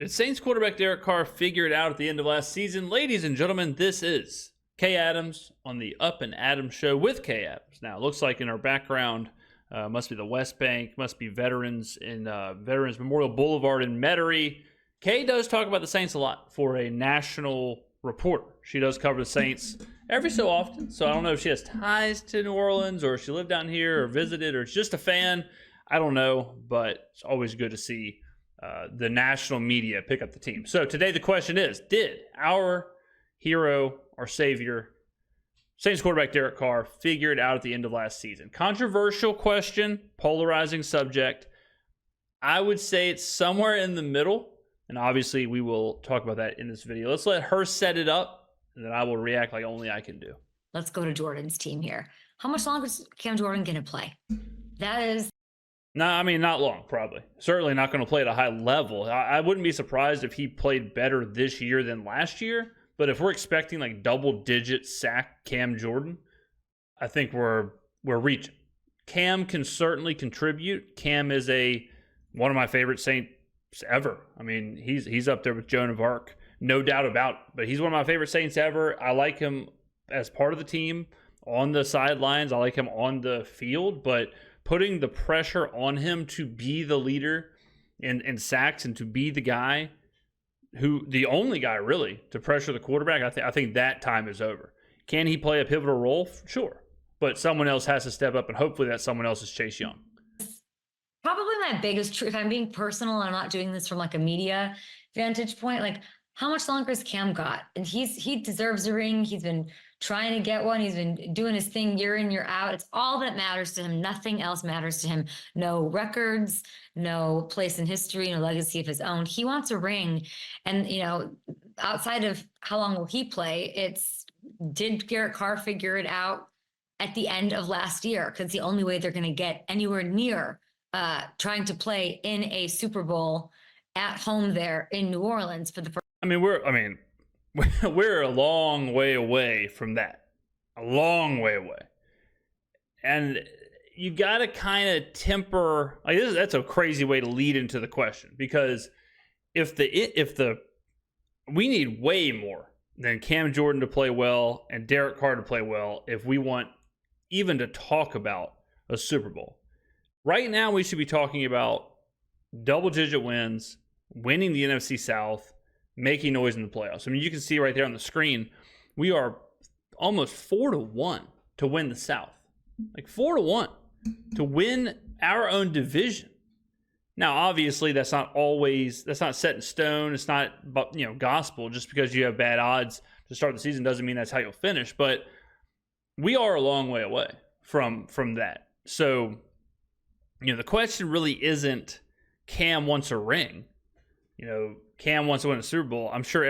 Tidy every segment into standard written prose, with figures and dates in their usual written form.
Did Saints quarterback Derek Carr figure it out at the end of last season? Ladies and gentlemen, this is Kay Adams on the Up and Adams show with Kay Adams. Now, it looks like in our background, must be the West Bank, must be Veterans in Veterans Memorial Boulevard in Metairie. Kay does talk about the Saints a lot for a national reporter. She does cover the Saints every so often, so I don't know if she has ties to New Orleans or if she lived down here or visited or is just a fan. I don't know, but it's always good to see the national media pick up the team. So today the question is, did our hero, our savior, Saints quarterback Derek Carr figure it out at the end of last season? Controversial question, polarizing subject. I would say it's somewhere in the middle, and obviously we will talk about that in this video. Let's let her set it up, and then I will react like only I can do. Let's go to Jordan's team here. How much longer is Cam Jordan going to play? That is... No, I mean, not long, probably. Certainly not going to play at a high level. I wouldn't be surprised if he played better this year than last year. But if we're expecting like double-digit sack Cam Jordan, I think we're reaching. Cam can certainly contribute. Cam is one of my favorite Saints ever. I mean, he's up there with Joan of Arc, no doubt about it. But he's one of my favorite Saints ever. I like him as part of the team on the sidelines. I like him on the field, but putting the pressure on him to be the leader in sacks and to be the guy the only guy really to pressure the quarterback, I think that time is over. Can he play a pivotal role? Sure. But someone else has to step up, and hopefully that someone else is Chase Young. Probably my biggest truth, if I'm being personal, I'm not doing this from like a media vantage point, like how much longer has Cam got? And he deserves a ring. He's been trying to get one. He's been doing his thing year in, year out. It's all that matters to him. Nothing else matters to him. No records, no place in history, no legacy of his own. He wants a ring. And, outside of how long will he play, did Derek Carr figure it out at the end of last year? Because the only way they're going to get anywhere near trying to play in a Super Bowl at home there in New Orleans for the first. We're a long way away from that. A long way away. And you got to kind of temper, that's a crazy way to lead into the question, because we need way more than Cam Jordan to play well and Derek Carr to play well if we want even to talk about a Super Bowl. Right now we should be talking about double-digit wins, winning the NFC South, making noise in the playoffs. I mean, you can see right there on the screen, we are almost 4-1 to win the South. Like 4-1 to win our own division. Now, obviously, that's not set in stone. It's not, gospel. Just because you have bad odds to start the season doesn't mean that's how you'll finish. But we are a long way away from that. So, the question really isn't Cam wants a ring. Cam wants to win a Super Bowl. I'm sure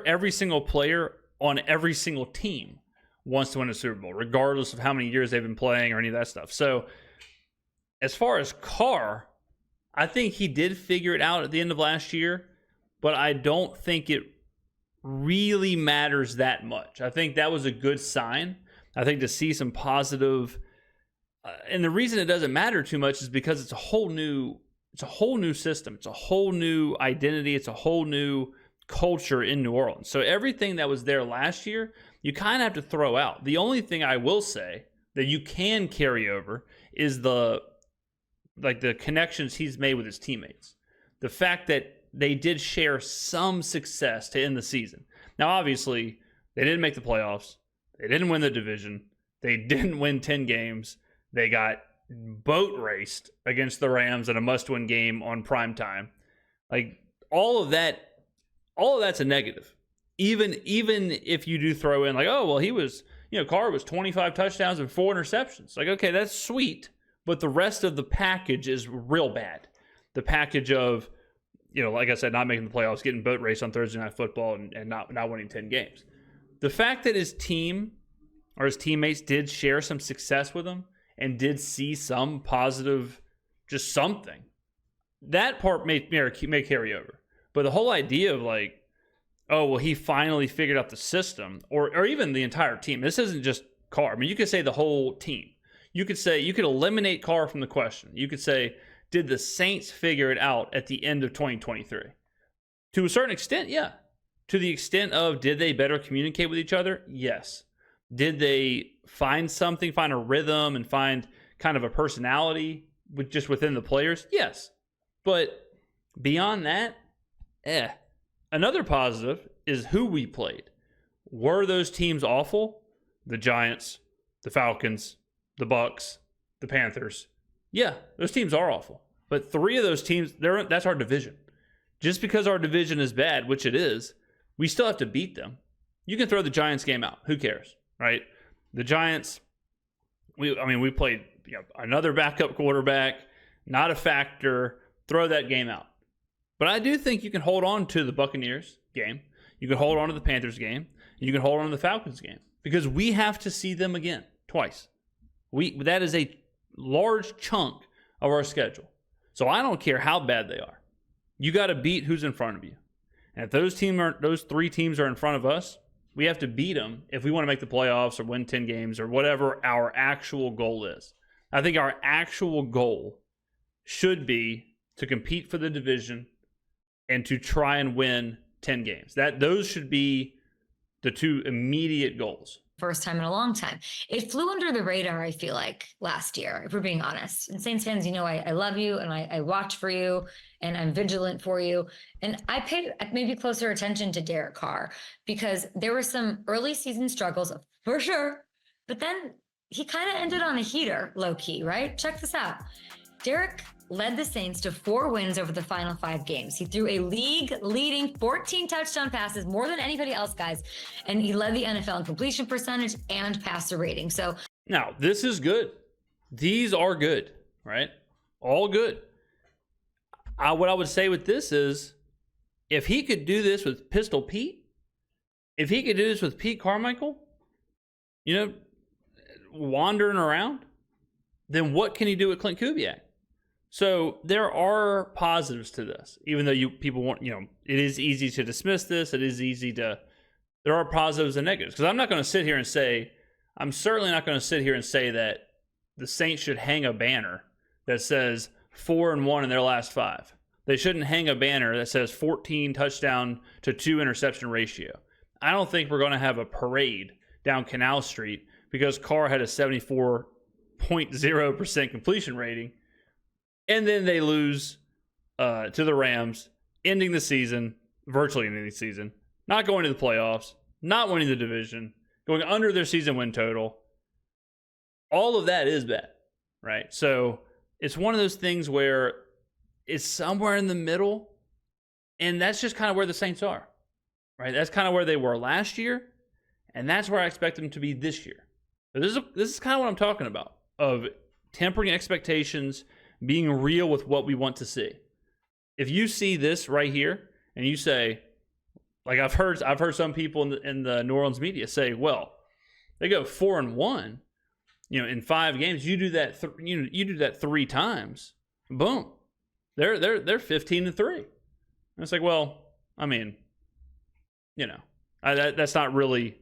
every single player on every single team wants to win a Super Bowl, regardless of how many years they've been playing or any of that stuff. So, as far as Carr, I think he did figure it out at the end of last year, but I don't think it really matters that much. I think that was a good sign. I think to see some positive, and the reason it doesn't matter too much is because it's a whole new system. It's a whole new identity. It's a whole new culture in New Orleans. So everything that was there last year, you kind of have to throw out. The only thing I will say that you can carry over is the connections he's made with his teammates. The fact that they did share some success to end the season. Now, obviously, they didn't make the playoffs. They didn't win the division. They didn't win 10 games. They got boat raced against the Rams in a must-win game on prime time. Like all of that's a negative. Even if you do throw in Carr was 25 touchdowns and 4 interceptions. Like, okay, that's sweet, but the rest of the package is real bad. The package of, like I said, not making the playoffs, getting boat raced on Thursday Night Football and not winning 10 games. The fact that his team or his teammates did share some success with him and did see some positive, just something, that part may carry over. But the whole idea of he finally figured out the system, or even the entire team. This isn't just Carr. I mean, you could say the whole team. You could eliminate Carr from the question. You could say, did the Saints figure it out at the end of 2023? To a certain extent, yeah. To the extent of, did they better communicate with each other? Yes. Did they find something, find a rhythm, and find kind of a personality within the players? Yes. But beyond that, Another positive is who we played. Were those teams awful? The Giants, the Falcons, the Bucks, the Panthers. Yeah, those teams are awful. But 3 of those teams, that's our division. Just because our division is bad, which it is, we still have to beat them. You can throw the Giants game out. Who cares, right? The Giants, we played another backup quarterback, not a factor. Throw that game out. But I do think you can hold on to the Buccaneers game. You can hold on to the Panthers game. You can hold on to the Falcons game. Because we have to see them again, twice. That is a large chunk of our schedule. So I don't care how bad they are. You got to beat who's in front of you. And if those 3 teams are in front of us, we have to beat them if we want to make the playoffs or win 10 games or whatever our actual goal is. I think our actual goal should be to compete for the division and to try and win 10 games. Those should be the 2 immediate goals. First time in a long time. It flew under the radar, I feel like, last year, if we're being honest. And Saints fans, I love you and I watch for you and I'm vigilant for you. And I paid maybe closer attention to Derek Carr because there were some early season struggles for sure. But then he kind of ended on a heater, low key, right? Check this out. Derek led the Saints to 4 wins over the final 5 games. He threw a league-leading 14 touchdown passes, more than anybody else, guys. And he led the NFL in completion percentage and passer rating. So now, this is good. These are good, right? All good. What I would say with this is, if he could do this with Pistol Pete, if he could do this with Pete Carmichael, wandering around, then what can he do with Clint Kubiak? So there are positives to this, even though people want, it is easy to dismiss this. It is easy to, there are positives and negatives. Because I'm not going to sit here and say, I'm certainly not going to sit here and say that the Saints should hang a banner that says 4-1 in their last 5. They shouldn't hang a banner that says 14 touchdown to 2 interception ratio. I don't think we're going to have a parade down Canal Street because Carr had a 74.0% completion rating. And then they lose to the Rams, virtually ending the season, not going to the playoffs, not winning the division, going under their season win total. All of that is bad, right? So it's one of those things where it's somewhere in the middle, and that's just kind of where the Saints are, right? That's kind of where they were last year, and that's where I expect them to be this year. So this is kind of what I'm talking about, of tempering expectations, being real with what we want to see. If you see this right here and you say, like I've heard some people in the New Orleans media say, well, they go 4-1, in 5 games. You do that, you do that 3 times, boom, they're 15-3. And it's like, well, that's not really,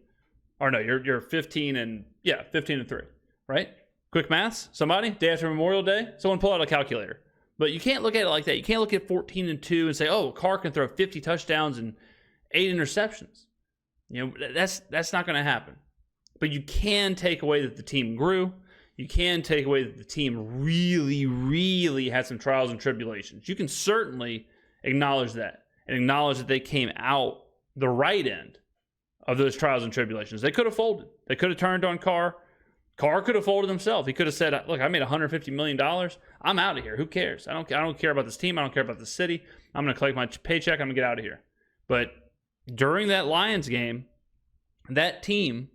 or no, you're 15-3, right? Quick maths, somebody, day after Memorial Day, someone pull out a calculator. But you can't look at it like that. You can't look at 14-2 and say, oh, Carr can throw 50 touchdowns and 8 interceptions. That's not going to happen. But you can take away that the team grew. You can take away that the team really, really had some trials and tribulations. You can certainly acknowledge that and acknowledge that they came out the right end of those trials and tribulations. They could have folded. They could have turned on Carr. Carr could have folded himself. He could have said, look, I made $150 million. I'm out of here. Who cares? I don't care about this team. I don't care about the city. I'm going to collect my paycheck. I'm going to get out of here. But during that Lions game, that team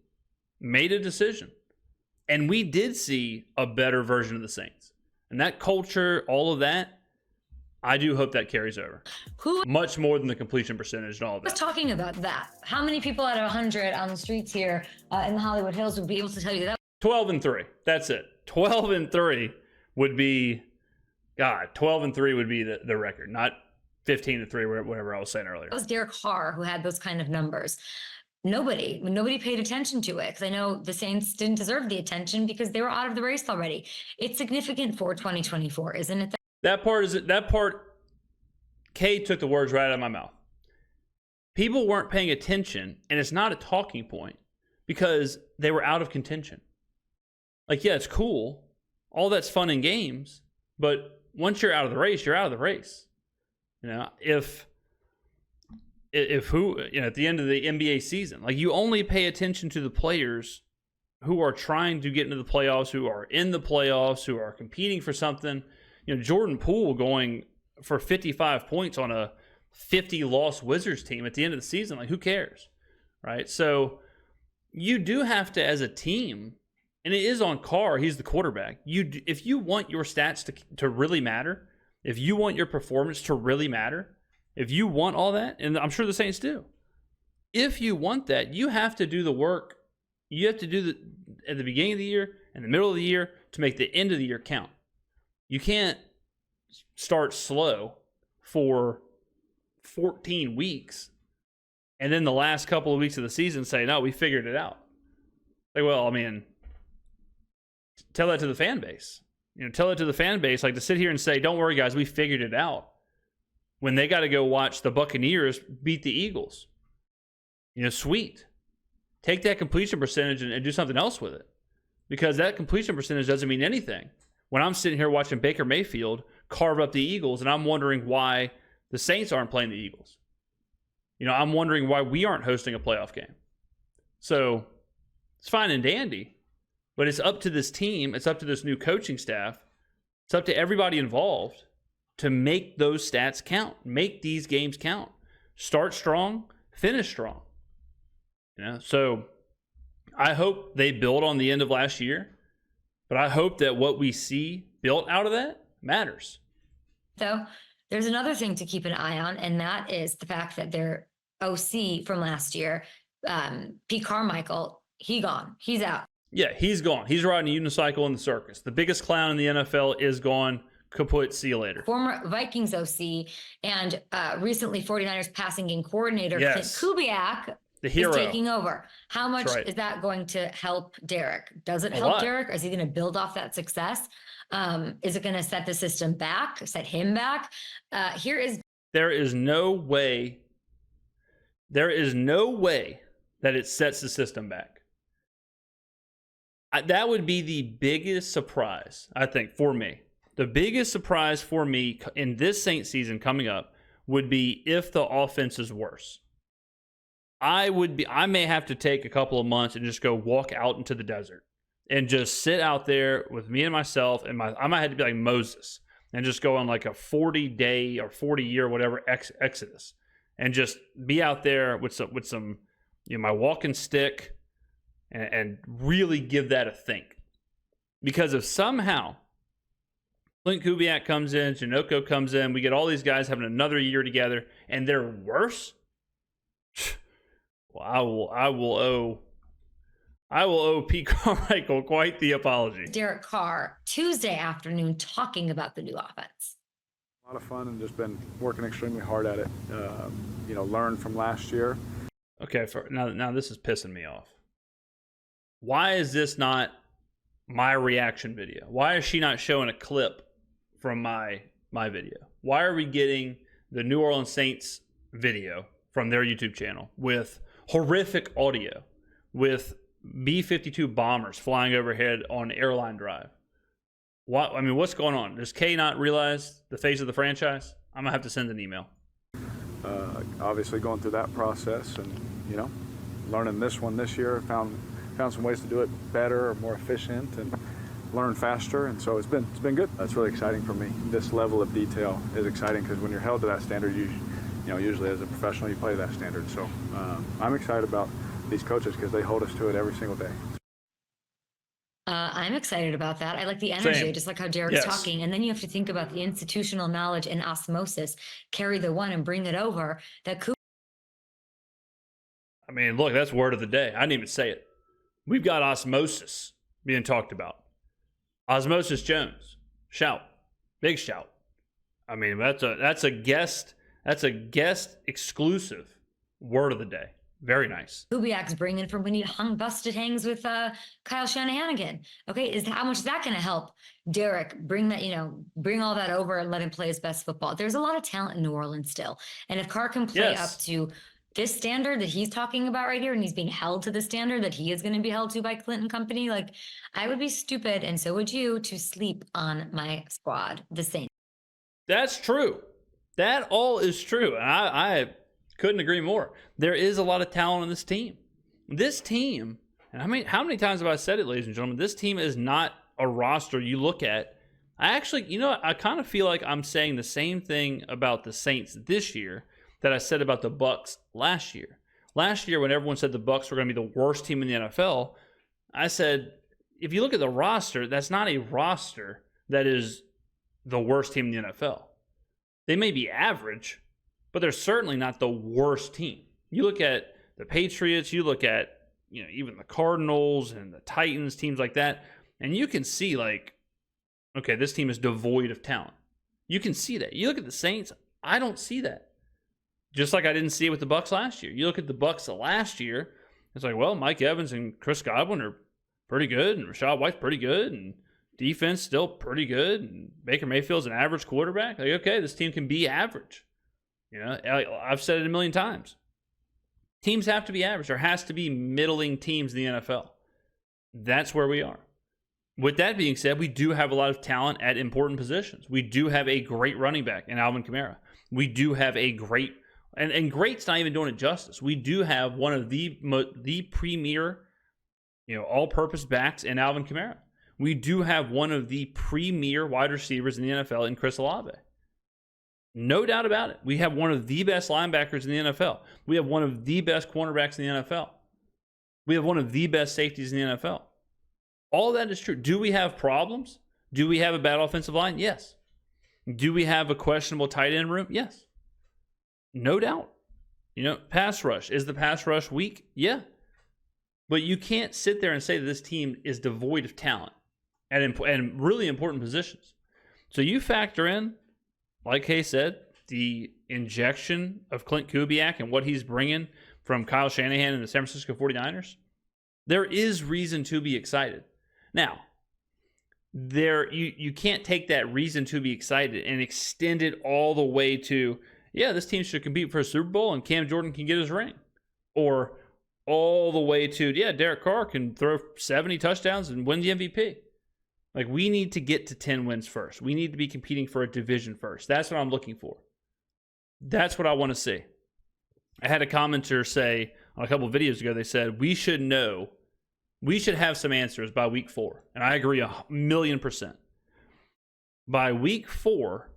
made a decision. And we did see a better version of the Saints. And that culture, all of that, I do hope that carries over. Much more than the completion percentage and all of that. I was talking about that. How many people out of 100 on the streets here in the Hollywood Hills would be able to tell you that? 12-3. That's it. 12-3 would be, 12-3 would be the record, not 15-3, whatever I was saying earlier. It was Derek Carr who had those kind of numbers. Nobody paid attention to it because I know the Saints didn't deserve the attention because they were out of the race already. It's significant for 2024, isn't it? That part, Kay took the words right out of my mouth. people weren't paying attention, and it's not a talking point because they were out of contention. Like, yeah, it's cool. All that's fun and games, but once you're out of the race, you're out of the race. You know, if who, you know, at the end of the NBA season, like, you only pay attention to the players who are trying to get into the playoffs, who are in the playoffs, who are competing for something. You know, Jordan Poole going for 55 points on a 50-loss Wizards team at the end of the season. Like, who cares, right? So you do have to, as a team, and it is on Carr, he's the quarterback. If you want your stats to really matter, if you want your performance to really matter, if you want all that, and I'm sure the Saints do, if you want that, you have to do the work. You have to do at the beginning of the year and the middle of the year to make the end of the year count. You can't start slow for 14 weeks and then the last couple of weeks of the season say, no, we figured it out. Like, well, I mean, tell that to the fan base. You know, tell it to the fan base, like, to sit here and say, don't worry, guys, we figured it out, when they got to go watch the Buccaneers beat the Eagles. You know, sweet. Take that completion percentage and do something else with it, because that completion percentage doesn't mean anything when I'm sitting here watching Baker Mayfield carve up the Eagles, and I'm wondering why the Saints aren't playing the Eagles. You know, I'm wondering why we aren't hosting a playoff game. So it's fine and dandy, but it's up to this team, it's up to this new coaching staff, it's up to everybody involved to make those stats count, make these games count. Start strong, finish strong. You know, so I hope they build on the end of last year, but I hope that what we see built out of that matters. So there's another thing to keep an eye on, and that is the fact that their OC from last year, Pete Carmichael, he's out. Yeah, he's gone. He's riding a unicycle in the circus. The biggest clown in the NFL is gone. Kaput, see you later. Former Vikings OC and recently 49ers passing game coordinator, yes. Clint Kubiak, the hero, is taking over. How much is that going to help Derek? Does it help Derek? Or is he going to build off that success? Is it going to set the system back, set him back? There is no way that it sets the system back. That would be the biggest surprise, I think, for me. The biggest surprise for me in this Saints season coming up would be if the offense is worse. I may have to take a couple of months and just go walk out into the desert and just sit out there with me and myself, and I might have to be like Moses and just go on like a 40-day or 40-year whatever exodus and just be out there with some you know, my walking stick and really give that a think. Because if somehow Clint Kubiak comes in, Janoko comes in, we get all these guys having another year together, and they're worse, well, I will owe Pete Carmichael quite the apology. Derek Carr, Tuesday afternoon, talking about the new offense. A lot of fun and just been working extremely hard at it. You know, learned from last year. Okay, now this is pissing me off. Why is this not my reaction video? Why is she not showing a clip from my video? Why are we getting the New Orleans Saints video from their YouTube channel with horrific audio, with B-52 bombers flying overhead on airline drive? What's going on? Does Kay not realize the face of the franchise? I'm gonna have to send an email. Obviously going through that process and, you know, learning this year, found some ways to do it better or more efficient and learn faster, and so it's been good. That's really exciting for me. This level of detail is exciting because when you're held to that standard, you know, usually as a professional, you play that standard. So I'm excited about these coaches because they hold us to it every single day. I'm excited about that. I like the energy, Same. just like how Derek's talking. And then you have to think about the institutional knowledge and osmosis, carry the one and bring it over. I mean, look, that's word of the day. I didn't even say it. We've got osmosis being talked about. Osmosis Jones, shout, big shout. I mean, that's a guest exclusive word of the day. Very nice. Kubiak's bringing from when he busted hangs with Kyle Shanahan. Okay, how much is that going to help Derek bring all that over and let him play his best football? There's a lot of talent in New Orleans still, and if Carr can play up to this standard that he's talking about right here, and he's being held to the standard that he is going to be held to by Clinton Company, like I would be stupid, and so would you, to sleep on my squad, the Saints. That's true. That all is true. And I couldn't agree more. There is a lot of talent on this team. This team, and how many times have I said it, ladies and gentlemen, this team is not a roster you look at. I kind of feel like I'm saying the same thing about the Saints this year that I said about the Bucs last year. Last year, when everyone said the Bucs were going to be the worst team in the NFL, I said, if you look at the roster, that's not a roster that is the worst team in the NFL. They may be average, but they're certainly not the worst team. You look at the Patriots, you look at even the Cardinals and the Titans, teams like that, and you can see okay, this team is devoid of talent. You can see that. You look at the Saints, I don't see that. Just like I didn't see it with the Bucs last year. You look at the Bucs last year, it's like, well, Mike Evans and Chris Godwin are pretty good, and Rachaad White's pretty good, and defense still pretty good, and Baker Mayfield's an average quarterback. Like, okay, this team can be average. I've said it a million times. Teams have to be average. There has to be middling teams in the NFL. That's where we are. With that being said, we do have a lot of talent at important positions. We do have a great running back in Alvin Kamara. We do have a great, and great's not even doing it justice. We do have one of the premier, all-purpose backs in Alvin Kamara. We do have one of the premier wide receivers in the NFL in Chris Olave. No doubt about it. We have one of the best linebackers in the NFL. We have one of the best cornerbacks in the NFL. We have one of the best safeties in the NFL. All that is true. Do we have problems? Do we have a bad offensive line? Yes. Do we have a questionable tight end room? Yes. No doubt. Pass rush. Is the pass rush weak? Yeah. But you can't sit there and say that this team is devoid of talent and really important positions. So you factor in, like Kay said, the injection of Clint Kubiak and what he's bringing from Kyle Shanahan and the San Francisco 49ers. There is reason to be excited. Now, you can't take that reason to be excited and extend it all the way to, this team should compete for a Super Bowl and Cam Jordan can get his ring. Or all the way to, Derek Carr can throw 70 touchdowns and win the MVP. Like, we need to get to 10 wins first. We need to be competing for a division first. That's what I'm looking for. That's what I want to see. I had a commenter say on a couple of videos ago, they said, we should have some answers by week 4. And I agree 1,000,000%. By week 4,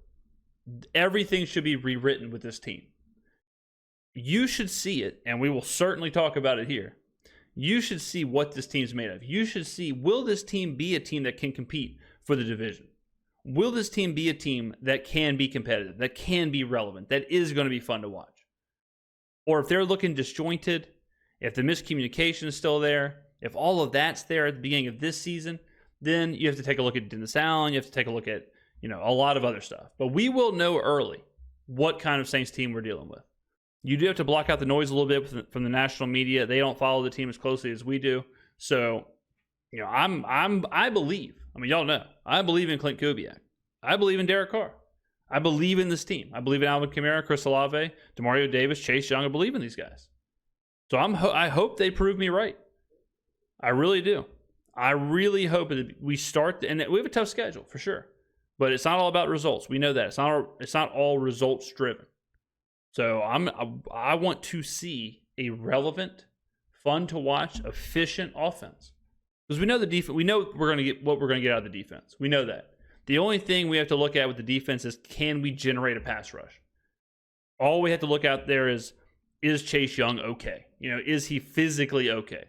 everything should be rewritten with this team. You should see it, and we will certainly talk about it here. You should see what this team's made of. You should see, will this team be a team that can compete for the division? Will this team be a team that can be competitive, that can be relevant, that is going to be fun to watch? Or if they're looking disjointed, if the miscommunication is still there, if all of that's there at the beginning of this season, then you have to take a look at Dennis Allen. You have to take a look at, a lot of other stuff. But we will know early what kind of Saints team we're dealing with. You do have to block out the noise a little bit from the national media. They don't follow the team as closely as we do. So, I believe. Y'all know. I believe in Clint Kubiak. I believe in Derek Carr. I believe in this team. I believe in Alvin Kamara, Chris Olave, Demario Davis, Chase Young. I believe in these guys. So I hope they prove me right. I really do. I really hope that we start, and we have a tough schedule for sure. But it's not all about results. We know that it's not all results driven. So I want to see a relevant, fun to watch, efficient offense, because we know the defense. We know we're going to get what we're going to get out of the defense. We know that. The only thing we have to look at with the defense is, can we generate a pass rush? All we have to look out there is Chase Young okay? Is he physically okay?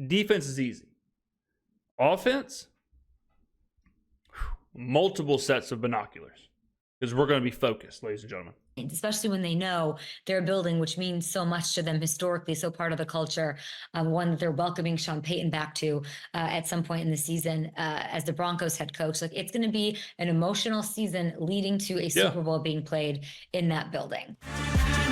Defense is easy. Offense, multiple sets of binoculars, because we're going to be focused, ladies and gentlemen. Especially when they know they're building, which means so much to them historically, so part of the culture, one that they're welcoming Sean Payton back to at some point in the season as the Broncos head coach. Like, it's going to be an emotional season leading to a Super Bowl being played in that building.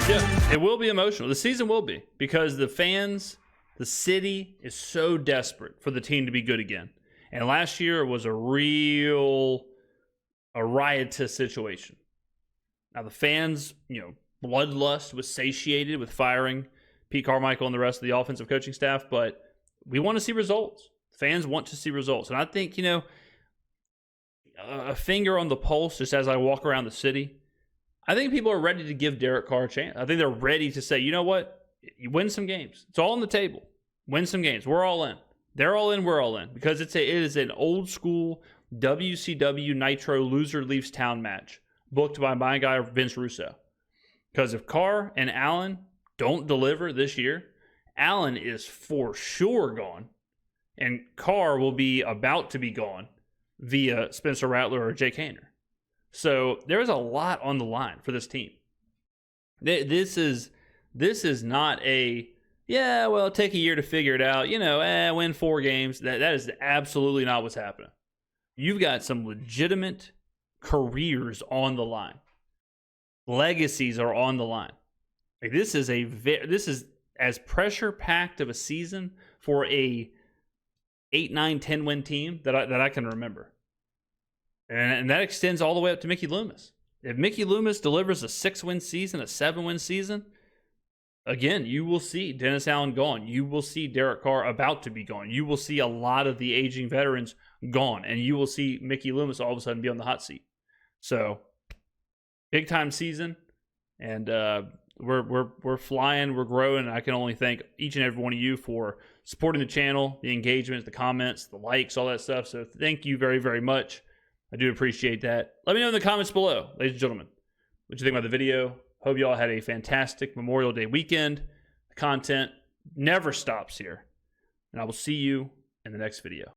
Yeah, it will be emotional. The season will be, because the fans, the city is so desperate for the team to be good again. And last year was a riotous situation. Now the fans, bloodlust was satiated with firing Pete Carmichael and the rest of the offensive coaching staff, but we want to see results. Fans want to see results. And I think, a finger on the pulse just as I walk around the city, I think people are ready to give Derek Carr a chance. I think they're ready to say, you know what? You win some games. It's all on the table. Win some games. We're all in. They're all in. We're all in. Because it is an old school WCW Nitro loser leaves town match booked by my guy Vince Russo. Because if Carr and Allen don't deliver this year, Allen is for sure gone. And Carr will be about to be gone via Spencer Rattler or Jake Haener. So there's a lot on the line for this team. This is not a, take a year to figure it out. Win 4 games. That is absolutely not what's happening. You've got some legitimate careers on the line. Legacies are on the line. Like this is as pressure packed of a season for a 8, 9, 10 win team that I can remember. And that extends all the way up to Mickey Loomis. If Mickey Loomis delivers a 6-win season, a 7-win season, again, you will see Dennis Allen gone. You will see Derek Carr about to be gone. You will see a lot of the aging veterans gone. And you will see Mickey Loomis all of a sudden be on the hot seat. So, big time season. And we're flying, we're growing. And I can only thank each and every one of you for supporting the channel, the engagement, the comments, the likes, all that stuff. So thank you very, very much. I do appreciate that. Let me know in the comments below, ladies and gentlemen, what you think about the video. Hope you all had a fantastic Memorial Day weekend. The content never stops here. And I will see you in the next video.